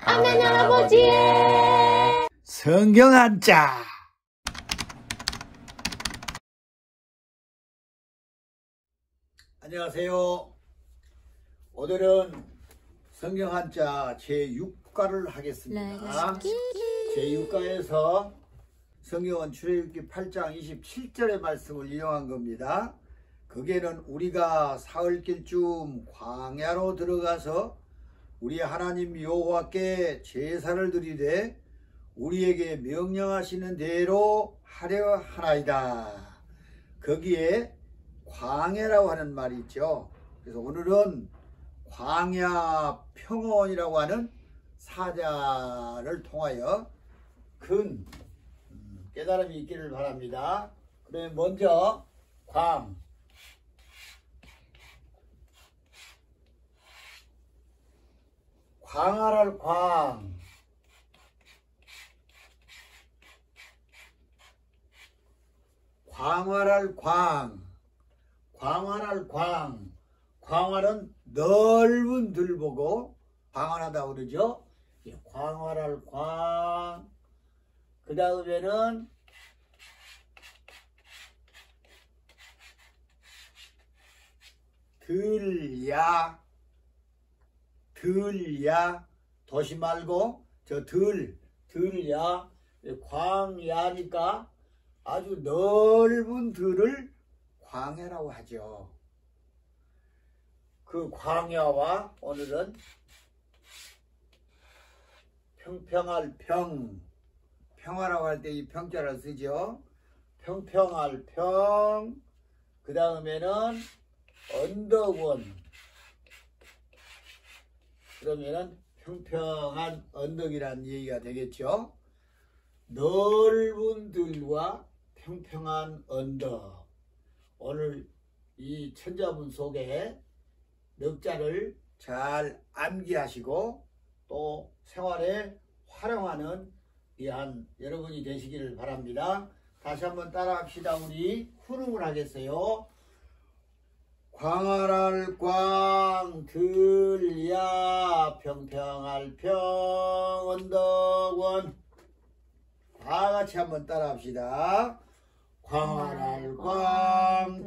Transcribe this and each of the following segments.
하나님 할아버지의 성경 한자. 안녕하세요. 오늘은 성경 한자 제6과를 하겠습니다. 제6과에서 성경은 출애굽기 8장 27절의 말씀을 인용한 겁니다. 거기에는 우리가 사흘길쯤 광야로 들어가서 우리 하나님 여호와께 제사를 드리되 우리에게 명령하시는 대로 하려 하나이다. 거기에 광야라고 하는 말이 있죠. 그래서 오늘은 광야 평원이라고 하는 사자를 통하여 큰 깨달음이 있기를 바랍니다. 그러면 먼저 광활할 광활은 넓은 들보고 광활하다 그러죠. 광활할 그 다음에는 들야 도시 말고 저 들야 광야니까 아주 넓은 들을 광야라고 하죠. 그 광야와 오늘은 평평할 평화라고 할 때 이 평자를 쓰죠. 평평할 그 다음에는 언덕원, 그러면은 평평한 언덕이라는 얘기가 되겠죠. 넓은 들과 평평한 언덕. 오늘 이 천자문 속에 넉자를 잘 암기하시고 또 생활에 활용하는 귀한 여러분이 되시기를 바랍니다. 다시 한번 따라합시다. 우리 훈음을 하겠어요. 광활할 들야 평평할 언덕원. 다 같이 한번 따라합시다. 광활할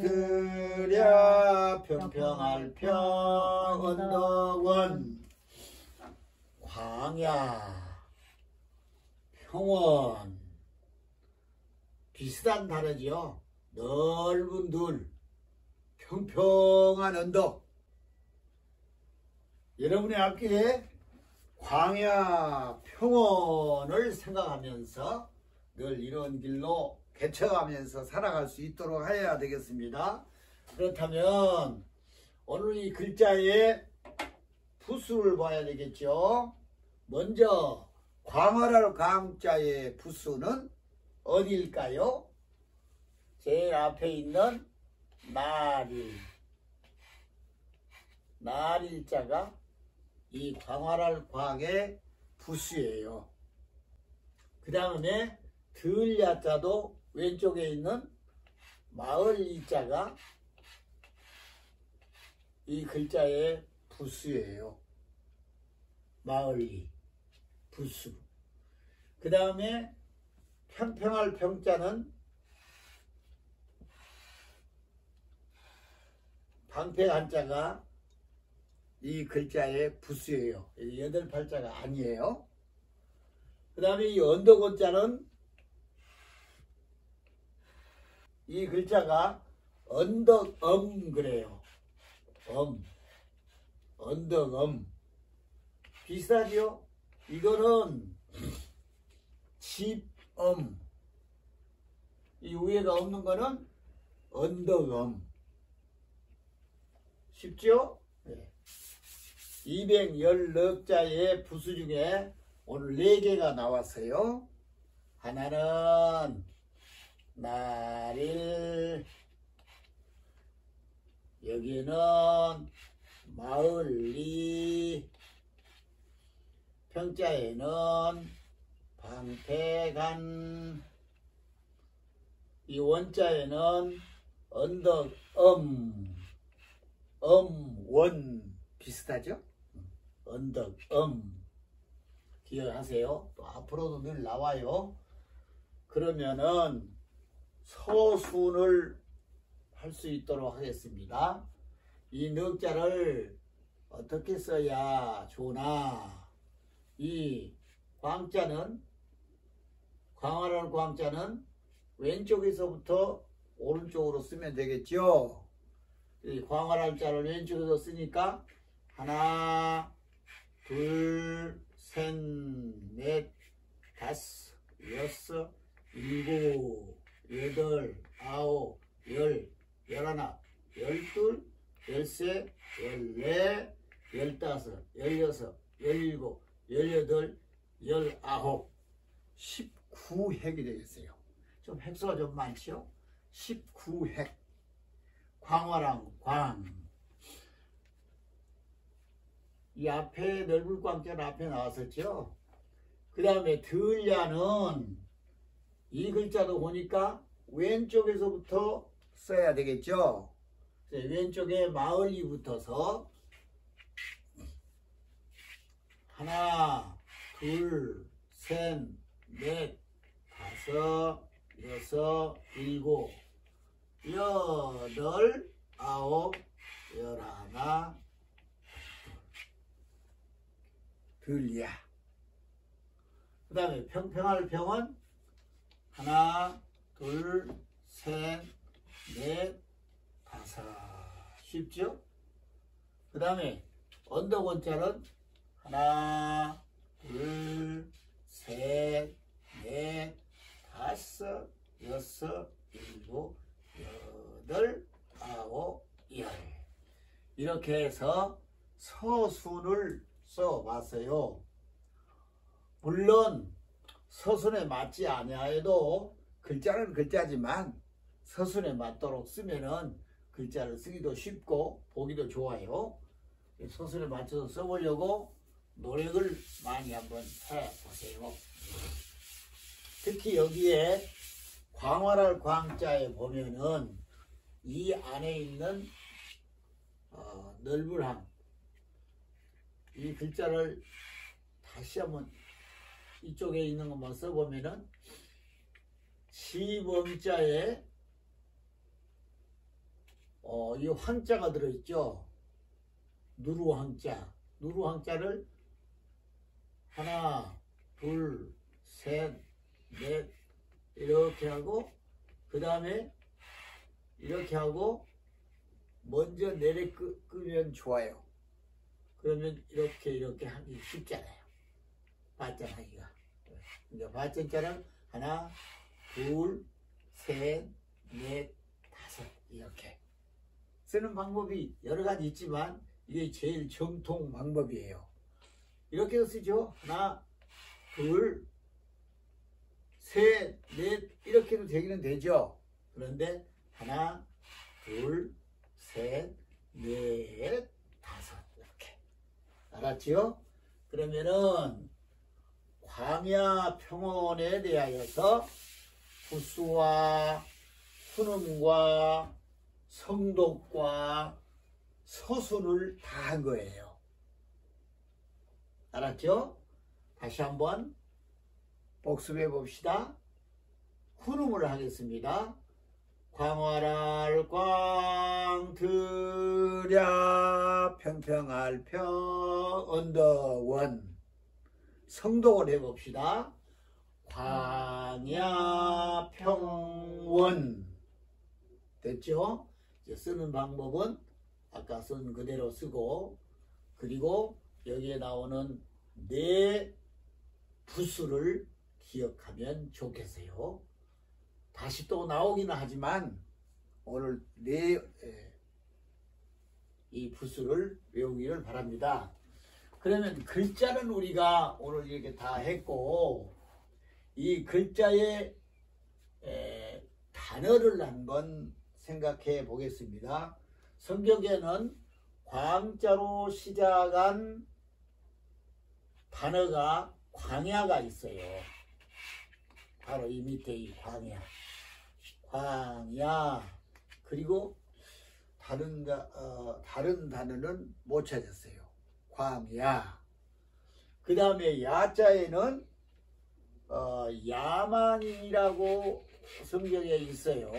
들야 평평할 언덕원. 광야 평원 비슷한 단어죠. 넓은 들, 평평한 언덕. 여러분의 앞길에 광야 평원을 생각하면서 늘 이런 길로 개척하면서 살아갈 수 있도록 해야 되겠습니다. 그렇다면 오늘 이 글자의 부수를 봐야 되겠죠. 먼저 광활할 광자의 부수는 어디일까요? 제일 앞에 있는 날일자가 이 광활할 광의 부수예요. 그 다음에 들야자도 왼쪽에 있는 마을 이자가 이 글자의 부수예요. 마을리 부수. 그 다음에 평평할 평자는 방패 한자가 이 글자의 부수예요. 여덟 팔자가 아니에요. 그 다음에 이 언덕원자는 이 글자가 언덕엄 그래요. 언덕엄 비슷하죠? 이거는 집엄. 이 위에가 없는 거는 언덕엄. 쉽죠? 네. 210넉자의 부수 중에 오늘 4개가 나왔어요. 하나는 날일, 여기는 마을리, 평자에는 방패간, 이 원자에는 언덕엄, 원 비슷하죠? 언덕, 기억하세요. 또 앞으로도 늘 나와요. 그러면은 서순을 할 수 있도록 하겠습니다. 이 넉자를 어떻게 써야 좋나? 이 광자는, 광활할 광자는 왼쪽에서부터 오른쪽으로 쓰면 되겠죠. 이 광활할 자를 왼쪽에서 쓰니까 하나, 둘, 셋, 넷, 다섯, 여섯, 일곱, 여덟, 아홉, 열, 열하나, 열둘, 열세, 열네, 열다섯, 열여섯, 열일곱, 열여덟, 열아홉, 19획이 되겠어요. 좀 획수가 좀 많죠? 19획. 광활한 광. 이 앞에 넓을 광자는 앞에 나왔었죠? 그 다음에 들야는 이 글자도 보니까 왼쪽에서부터 써야 되겠죠? 왼쪽에 마을이 붙어서 하나, 둘, 셋, 넷, 다섯, 여섯, 일곱, 여덟, 아홉, 열하나, 들야. 그 다음에 평평할 평은 하나, 둘, 셋, 넷, 다섯. 쉽죠? 그 다음에 언덕원자는 하나, 둘, 셋, 넷, 다섯, 여섯, 일곱, 여덟, 아홉, 열. 이렇게 해서 서순을 써봤어요. 물론 서순에 맞지 아니하여도 글자는 글자지만 서순에 맞도록 쓰면은 글자를 쓰기도 쉽고 보기도 좋아요. 서순에 맞춰서 써보려고 노력을 많이 한번 해보세요. 특히 여기에 광활할 광자에 보면은 이 안에 있는 넓을함, 이 글자를 다시 한번 이쪽에 있는 것만 써보면은 시범자에 이 황자가 들어있죠. 누루황자. 누루황자를 하나, 둘, 셋, 넷 이렇게 하고 그 다음에 이렇게 하고 먼저 내려 끄면 좋아요. 그러면 이렇게 하기 쉽잖아요. 발전하기가. 이제 발전자를 하나, 둘, 셋, 넷, 다섯 이렇게 쓰는 방법이 여러 가지 있지만 이게 제일 정통 방법이에요. 이렇게 쓰죠. 하나, 둘, 셋, 넷 이렇게도 되기는 되죠. 그런데 하나, 둘, 셋, 넷, 다섯 이렇게. 알았지요? 그러면은 광야 평원에 대하여서 부수와 훈음과 성독과 서술을 다 한 거예요. 알았죠? 다시 한번 복습해 봅시다. 훈음을 하겠습니다. 광활할 광, 들야, 평평할 평, 언덕원. 성독을 해봅시다. 광야, 평원. 됐죠? 이제 쓰는 방법은 아까 쓴 그대로 쓰고, 그리고 여기에 나오는 네 부수를 기억하면 좋겠어요. 다시 또 나오기는 하지만 오늘 이 부수를 외우기를 바랍니다. 그러면 글자는 우리가 오늘 이렇게 다 했고, 이 글자의 단어를 한번 생각해 보겠습니다. 성경에는 광자로 시작한 단어가 광야가 있어요. 바로 이 밑에 이 광야. 광야. 그리고 다른 단어는 못 찾았어요. 광야. 그 다음에 야자에는 야만인이라고 성경에 있어요.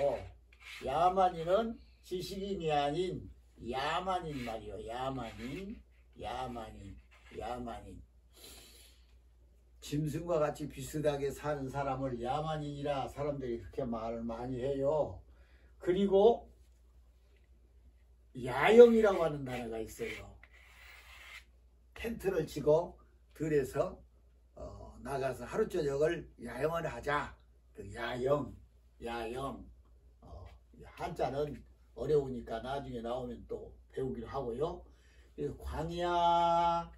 야만인은 지식인이 아닌 야만인 말이요. 야만인. 짐승과 같이 비슷하게 사는 사람을 야만인이라 사람들이 그렇게 말을 많이 해요. 그리고 야영이라고 하는 단어가 있어요. 텐트를 치고 들에서 나가서 하루 저녁을 야영을 하자. 그 야영. 한자는 어려우니까 나중에 나오면 또 배우기로 하고요. 그래서 광야,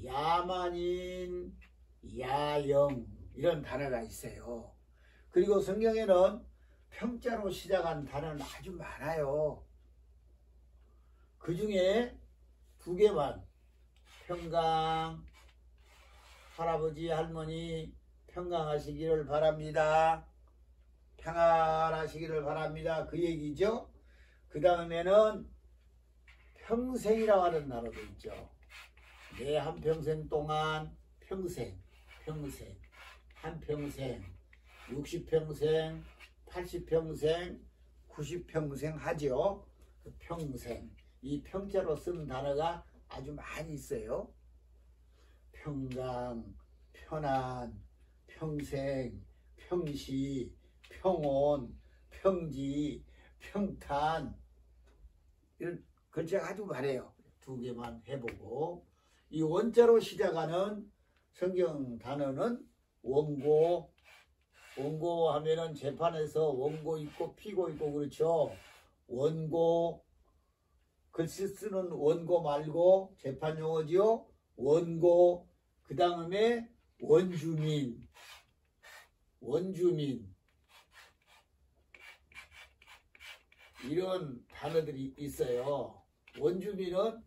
야만인, 야영 이런 단어가 있어요. 그리고 성경에는 평자로 시작한 단어는 아주 많아요. 그 중에 2개만 평강, 할아버지 할머니 평강하시기를 바랍니다. 평안하시기를 바랍니다. 그 얘기죠. 그 다음에는 평생이라고 하는 단어도 있죠. 내 한평생 동안 한평생 60평생 80평생 90평생 하죠. 그 평생. 이 평자로 쓰는 단어가 아주 많이 있어요. 평강, 편안, 평생, 평시, 평온, 평지, 평탄 이런 글자가 아주 많아요. 2개만 해보고 이 원자로 시작하는 성경 단어는 원고. 원고 하면은 재판에서 원고 있고 피고 있고 그렇죠. 원고 글씨 쓰는 원고 말고 재판 용어지요. 원고. 그 다음에 원주민 이런 단어들이 있어요. 원주민은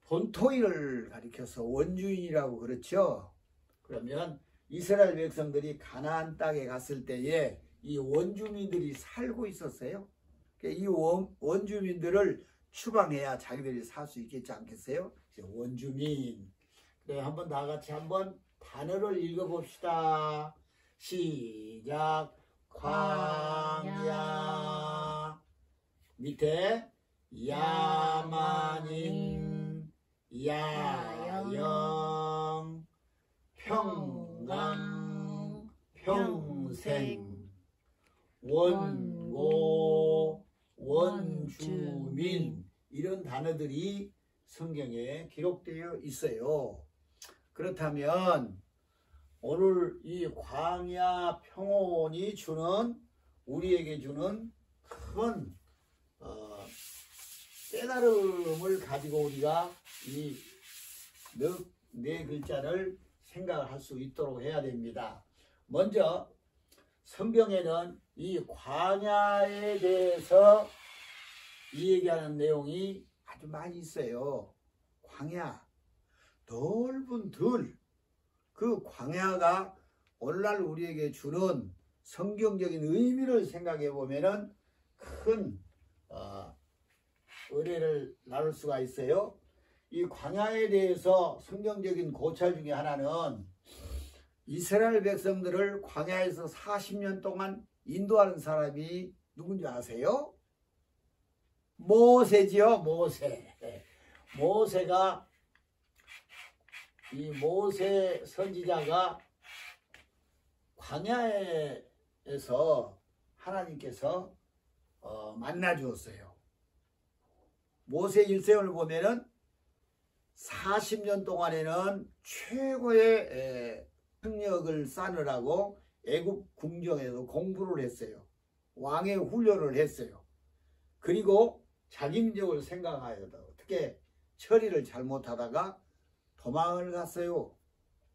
본토인을 가리켜서 원주인이라고 그렇죠. 그러면 이스라엘 백성들이 가나안 땅에 갔을 때에 이 원주민들이 살고 있었어요. 이 원주민들을 추방해야 자기들이 살 수 있겠지 않겠어요? 원주민. 그래, 한번 다 같이 한번 단어를 읽어봅시다. 시작. 광야. 밑에 야만인, 야영, 평강, 평생, 원고, 원주민 이런 단어들이 성경에 기록되어 있어요. 그렇다면 오늘 이 광야 평온이 우리에게 주는 큰 깨달음을 가지고 우리가 이 네 글자를 생각을 할 수 있도록 해야 됩니다. 먼저 성경에는 이 광야에 대해서 이 얘기하는 내용이 아주 많이 있어요. 광야, 넓은 들. 그 광야가 오늘날 우리에게 주는 성경적인 의미를 생각해 보면은 큰 의뢰를 나눌 수가 있어요. 이 광야에 대해서 성경적인 고찰 중에 하나는 이스라엘 백성들을 광야에서 40년 동안 인도하는 사람이 누군지 아세요? 모세지요. 모세가 이 모세 선지자가 광야에서 하나님께서 만나 주었어요. 모세 일생을 보면은 40년 동안에는 최고의 능력을 쌓느라고 애굽 궁정에서 공부를 했어요. 왕의 훈련을 했어요. 그리고 자기민족을 생각하여 어떻게 처리를 잘못하다가 도망을 갔어요.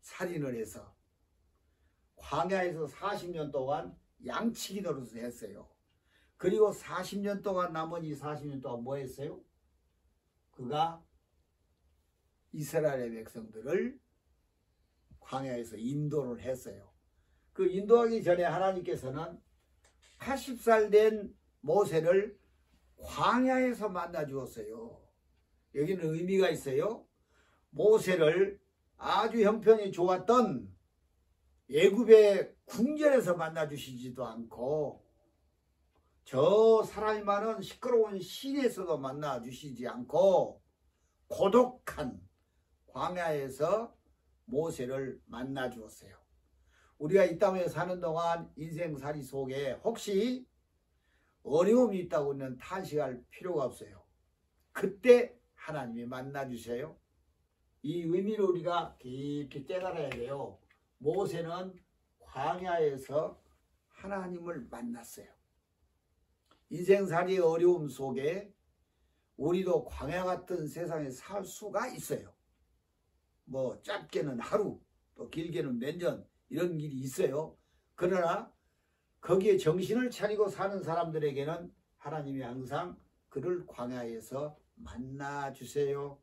살인을 해서. 광야에서 40년 동안 양치기 노릇을 했어요. 그리고 40년 동안 나머지 40년 동안 뭐 했어요? 그가 이스라엘의 백성들을 광야에서 인도를 했어요. 그 인도하기 전에 하나님께서는 80살 된 모세를 광야에서 만나 주었어요. 여기는 의미가 있어요. 모세를 아주 형편이 좋았던 애굽의 궁전에서 만나 주시지도 않고 저 사람이 많은 시끄러운 시내에서도 만나 주시지 않고 고독한 광야에서 모세를 만나 주었어요. 우리가 이 땅에 사는 동안 인생살이 속에 혹시 어려움이 있다고 는 탄식할 필요가 없어요. 그때 하나님이 만나 주세요. 이 의미를 우리가 깊이 깨달아야 돼요. 모세는 광야에서 하나님을 만났어요. 인생살이 어려움 속에 우리도 광야 같은 세상에 살 수가 있어요. 뭐 짧게는 하루, 또 길게는 몇 년 이런 길이 있어요. 그러나 거기에 정신을 차리고 사는 사람들에게는 하나님이 항상 그를 광야에서 만나 주세요.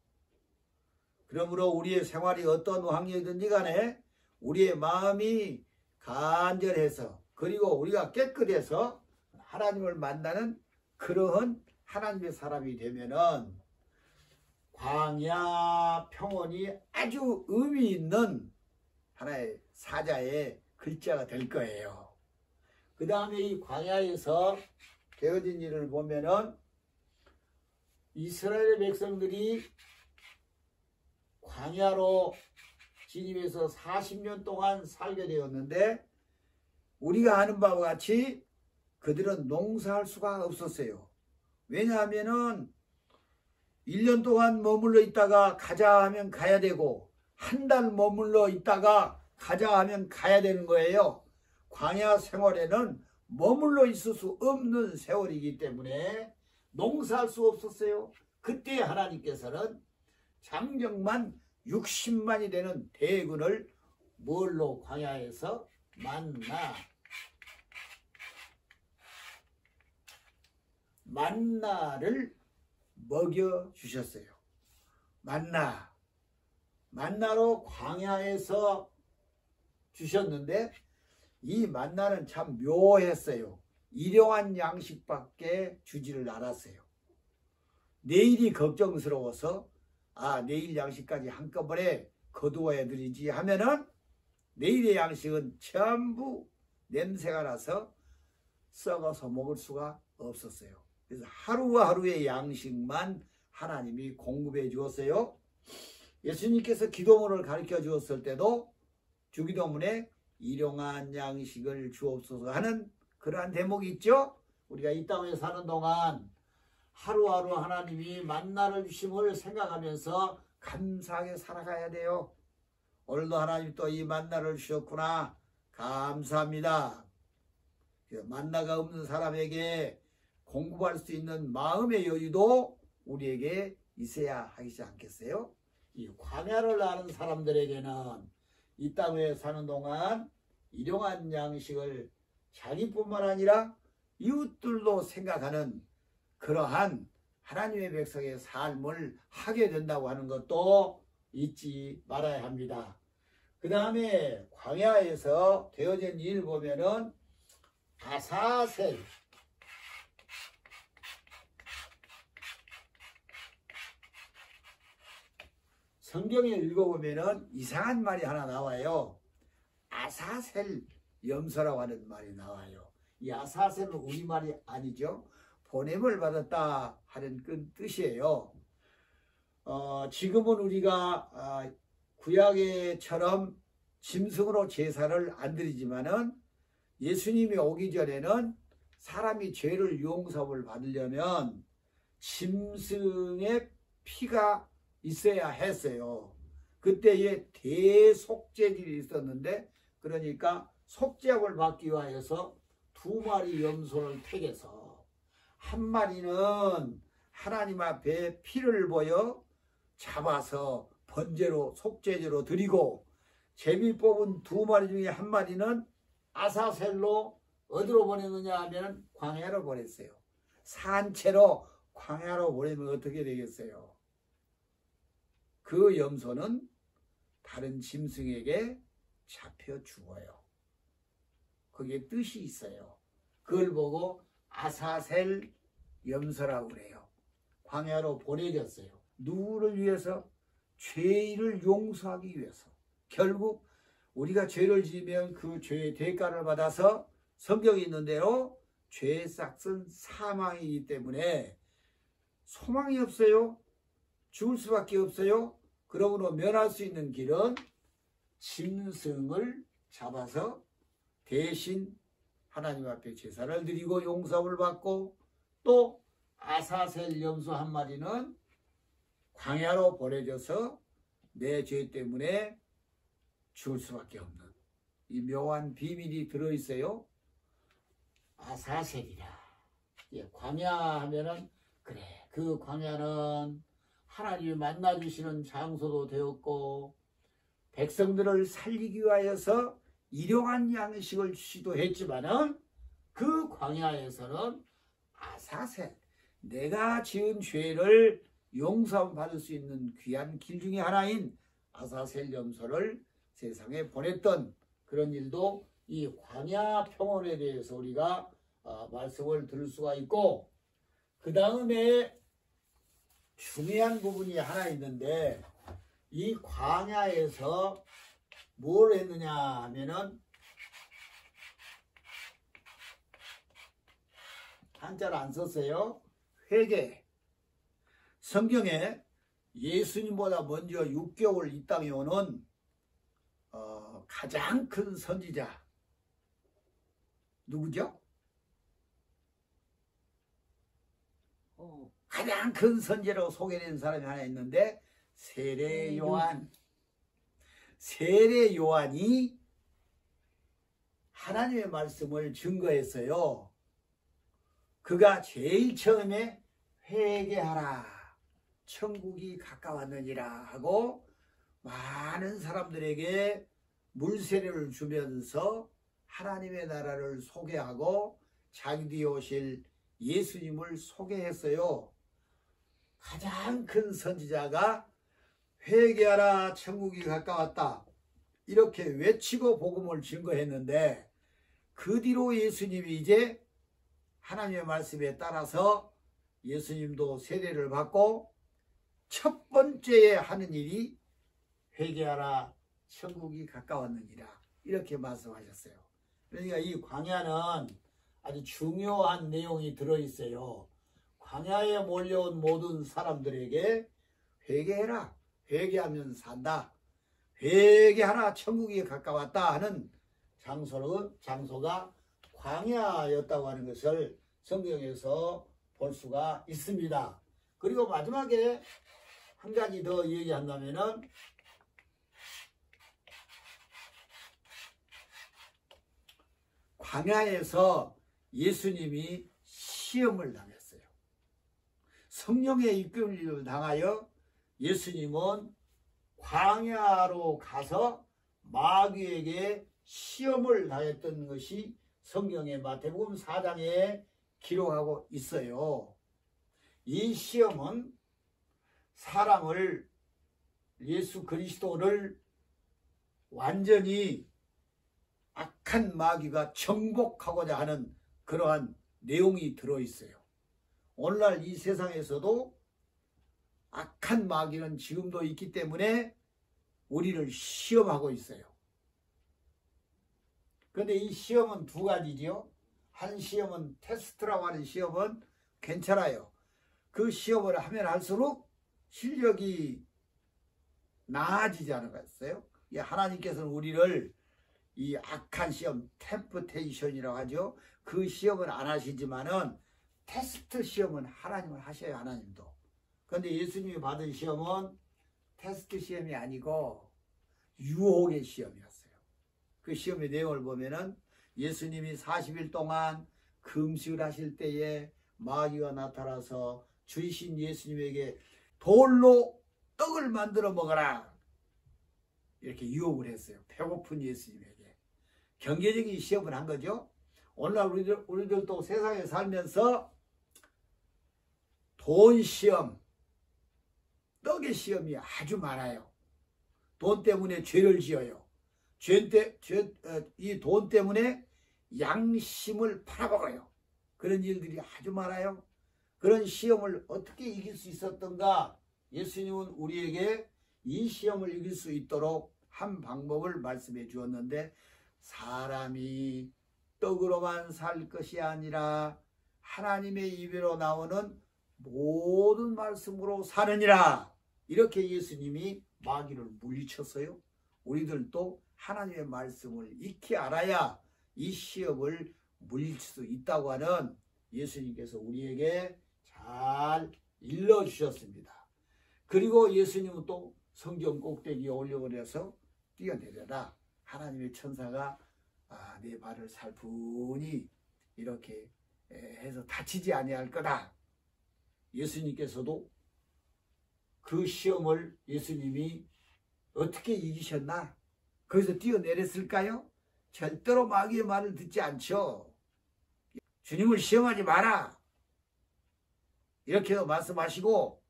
그러므로 우리의 생활이 어떤 환경이든지 간에 우리의 마음이 간절해서 그리고 우리가 깨끗해서 하나님을 만나는 그러한 하나님의 사람이 되면은 광야 평원이 아주 의미 있는 하나의 사자의 글자가 될 거예요. 그 다음에 이 광야에서 되어진 일을 보면은 이스라엘 백성들이 광야로 진입해서 40년 동안 살게 되었는데 우리가 아는 바와 같이 그들은 농사할 수가 없었어요. 왜냐하면은 1년 동안 머물러 있다가 가자 하면 가야 되고 한 달 머물러 있다가 가자 하면 가야 되는 거예요. 광야 생활에는 머물러 있을 수 없는 세월이기 때문에 농사할 수 없었어요. 그때 하나님께서는 장정만 60만이 되는 대군을 뭘로 광야에서 만나를 먹여주셨어요. 만나로 광야에서 주셨는데 이 만나는 참 묘했어요. 일용한 양식밖에 주지를 않았어요. 내일이 걱정스러워서 내일 양식까지 한꺼번에 거두어야 드리지 하면은 내일의 양식은 전부 냄새가 나서 썩어서 먹을 수가 없었어요. 그래서 하루하루의 양식만 하나님이 공급해 주었어요. 예수님께서 기도문을 가르쳐 주었을 때도 주기도문에 일용한 양식을 주옵소서 하는 그러한 대목이 있죠. 우리가 이 땅에 사는 동안 하루하루 하나님이 만나를 주심을 생각하면서 감사하게 살아가야 돼요. 오늘도 하나님 또 이 만나를 주셨구나. 감사합니다. 만나가 없는 사람에게 공급할 수 있는 마음의 여유도 우리에게 있어야 하지 않겠어요? 이 광야를 아는 사람들에게는 이 땅에 사는 동안 일용한 양식을 자기뿐만 아니라 이웃들도 생각하는 그러한 하나님의 백성의 삶을 하게 된다고 하는 것도 잊지 말아야 합니다. 그 다음에 광야에서 되어진 일 보면은 아사셀, 성경에 읽어보면은 이상한 말이 하나 나와요. 아사셀 염소라고 하는 말이 나와요. 이 아사셀은 우리말이 아니죠. 보냄을 받았다 하는 그 뜻이에요. 지금은 우리가 구약에처럼 짐승으로 제사를 안 드리지만은 예수님이 오기 전에는 사람이 죄를 용서를 받으려면 짐승의 피가 있어야 했어요. 그때에 대속죄질이 있었는데 그러니까 속죄함을 받기 위해서 2마리 염소를 택해서 한 마리는 하나님 앞에 피를 보여 잡아서 번제로 속죄제로 드리고 제비 뽑은 2마리 중에 한 마리는 아사셀로 어디로 보냈느냐 하면 광야로 보냈어요. 산채로 광야로 보내면 어떻게 되겠어요? 그 염소는 다른 짐승에게 잡혀 죽어요. 거기에 뜻이 있어요. 그걸 보고 아사셀 염소라고 그래요. 광야로 보내졌어요. 누구를 위해서? 죄를 용서하기 위해서. 결국 우리가 죄를 지으면 그 죄의 대가를 받아서 성경에 있는 대로 죄의 싹은 사망이기 때문에 소망이 없어요. 죽을 수밖에 없어요. 그러므로 면할 수 있는 길은 짐승을 잡아서 대신 하나님 앞에 제사를 드리고 용서를 받고, 또 아사셀 염소 한 마리는 광야로 보내져서 내 죄 때문에 죽을 수밖에 없는 이 묘한 비밀이 들어있어요. 아사셀이라. 예, 광야 하면은 그래, 그 광야는 하나님이 만나주시는 장소도 되었고 백성들을 살리기 위하여서 일용한 양식을 주시도 했지만은 그 광야에서는 아사셀, 내가 지은 죄를 용서받을 수 있는 귀한 길 중에 하나인 아사셀 염소를 세상에 보냈던 그런 일도 이 광야 평원에 대해서 우리가 말씀을 들을 수가 있고, 그 다음에 중요한 부분이 하나 있는데, 이 광야에서 뭘 했느냐 하면은 한자를 안 썼어요. 회개. 성경에 예수님보다 먼저 6개월 이 땅에 오는 가장 큰 선지자 누구죠? 가장 큰 선지자로 소개된 사람이 하나 있는데 세례 요한. 세례 요한이 하나님의 말씀을 증거했어요. 그가 제일 처음에 회개하라, 천국이 가까웠느니라 하고 많은 사람들에게 물세례를 주면서 하나님의 나라를 소개하고 자기 뒤에 오실 예수님을 소개했어요. 가장 큰 선지자가 회개하라, 천국이 가까웠다 이렇게 외치고 복음을 증거했는데, 그 뒤로 예수님이 이제 하나님의 말씀에 따라서 예수님도 세례를 받고 첫 번째에 하는 일이 회개하라, 천국이 가까웠느니라 이렇게 말씀하셨어요. 그러니까 이 광야는 아주 중요한 내용이 들어있어요. 광야에 몰려온 모든 사람들에게 회개해라, 회개하면 산다, 회개하라, 천국이 가까웠다 하는 장소가 광야였다고 하는 것을 성경에서 볼 수가 있습니다. 그리고 마지막에 한 가지 더 얘기한다면은 광야에서 예수님이 시험을 당했어요. 성령의 이끌림을 당하여 예수님은 광야로 가서 마귀에게 시험을 당했던 것이 성경의 마태복음 4장에 기록하고 있어요. 이 시험은 사람을, 예수 그리스도를 완전히 악한 마귀가 정복하고자 하는 그러한 내용이 들어있어요. 오늘날 이 세상에서도 악한 마귀는 지금도 있기 때문에 우리를 시험하고 있어요. 그런데 이 시험은 두 가지죠. 한 시험은 테스트라고 하는 시험은 괜찮아요. 그 시험을 하면 할수록 실력이 나아지지 않았어요? 하나님께서는 우리를 이 악한 시험, 템프테이션이라고 하죠. 그 시험은 안 하시지만은 테스트 시험은 하나님을 하셔요. 하나님도. 그런데 예수님이 받은 시험은 테스트 시험이 아니고 유혹의 시험이었어요. 그 시험의 내용을 보면은 예수님이 40일 동안 금식을 하실 때에 마귀가 나타나서 주이신 예수님에게 돌로 떡을 만들어 먹어라 이렇게 유혹을 했어요. 배고픈 예수님에게. 경제적인 시험을 한 거죠. 오늘날 우리들도 세상에 살면서 돈 시험, 떡의 시험이 아주 많아요. 돈 때문에 죄를 지어요. 이 돈 때문에 양심을 팔아먹어요. 그런 일들이 아주 많아요. 그런 시험을 어떻게 이길 수 있었던가? 예수님은 우리에게 이 시험을 이길 수 있도록 한 방법을 말씀해 주었는데, 사람이 떡으로만 살 것이 아니라 하나님의 입으로 나오는 모든 말씀으로 사느니라. 이렇게 예수님이 마귀를 물리쳤어요. 우리들도 하나님의 말씀을 익히 알아야 이 시험을 물릴 수 있다고 하는 예수님께서 우리에게 잘 일러주셨습니다. 그리고 예수님은 또 성경 꼭대기에 올려버려서 뛰어내려라. 하나님의 천사가 내 발을 살펴니 이렇게 해서 다치지 아니할 거다. 예수님께서도 그 시험을 예수님이 어떻게 이기셨나? 거기서 뛰어내렸을까요? 절대로 마귀의 말을 듣지 않죠. 주님을 시험하지 마라. 이렇게 말씀하시고,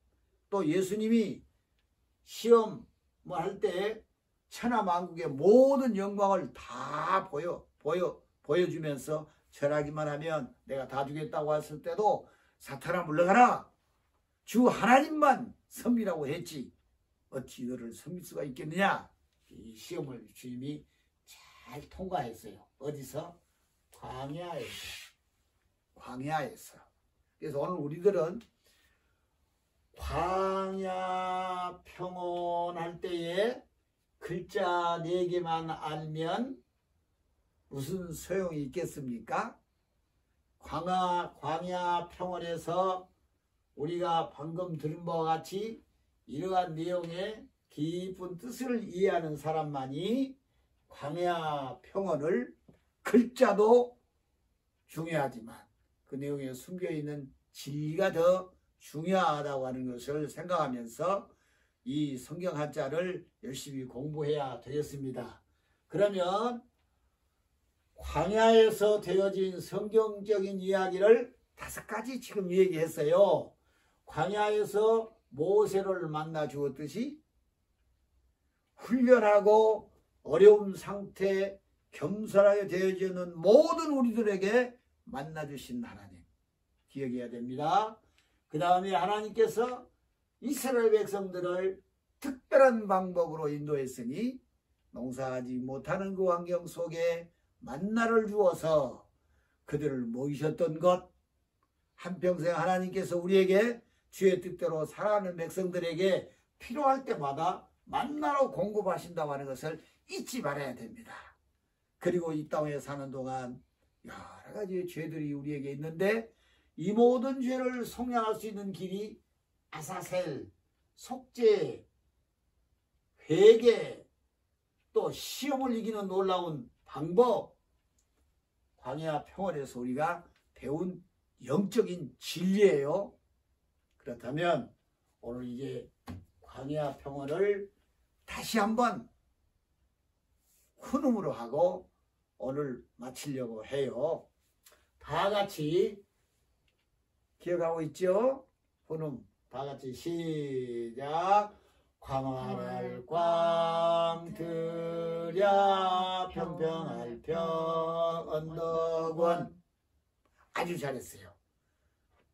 또 예수님이 시험할 때 천하만국의 모든 영광을 다 보여주면서 절하기만 하면 내가 다 주겠다고 했을 때도 사탄아 물러가라. 주 하나님만 섬기라고 했지. 어찌 너를 섬길 수가 있겠느냐. 이 시험을 주님이 잘 통과했어요. 어디서? 광야에서. 그래서 오늘 우리들은 광야 평온할 때에 글자 4개만 알면 무슨 소용이 있겠습니까? 광야 평온에서 우리가 방금 들은 바와 같이 이러한 내용의 깊은 뜻을 이해하는 사람만이 광야 평온을, 글자도 중요하지만 그 내용에 숨겨있는 진리가 더 중요하다고 하는 것을 생각하면서 이 성경 한자를 열심히 공부해야 되겠습니다. 그러면 광야에서 되어진 성경적인 이야기를 5가지 지금 얘기했어요. 광야에서 모세를 만나 주었듯이 훈련하고 어려운 상태 겸손하게 되어지는 모든 우리들에게 만나주신 하나님 기억해야 됩니다. 그 다음에 하나님께서 이스라엘 백성들을 특별한 방법으로 인도했으니 농사하지 못하는 그 환경 속에 만나를 주어서 그들을 모이셨던 것, 한평생 하나님께서 우리에게 주의 뜻대로 살아가는 백성들에게 필요할 때마다 만나로 공급하신다고 하는 것을 잊지 말아야 됩니다. 그리고 이 땅에 사는 동안 여러 가지 죄들이 우리에게 있는데 이 모든 죄를 속량할 수 있는 길이 아사셀, 속죄, 회개, 또 시험을 이기는 놀라운 방법, 광야 평원에서 우리가 배운 영적인 진리예요. 그렇다면 오늘 이제 광야 평원을 다시 한번 훈음으로 하고 오늘 마치려고 해요. 다 같이 기억하고 있죠? 훈음 다 같이 시작. 광활할 광들야 평평할 평 언덕원. 아주 잘했어요.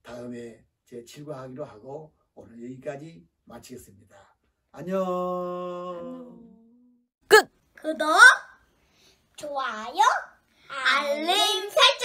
다음에 제 7과 하기로 하고 오늘 여기까지 마치겠습니다. 안녕. 끝. 구독, 좋아요, 알림 설정.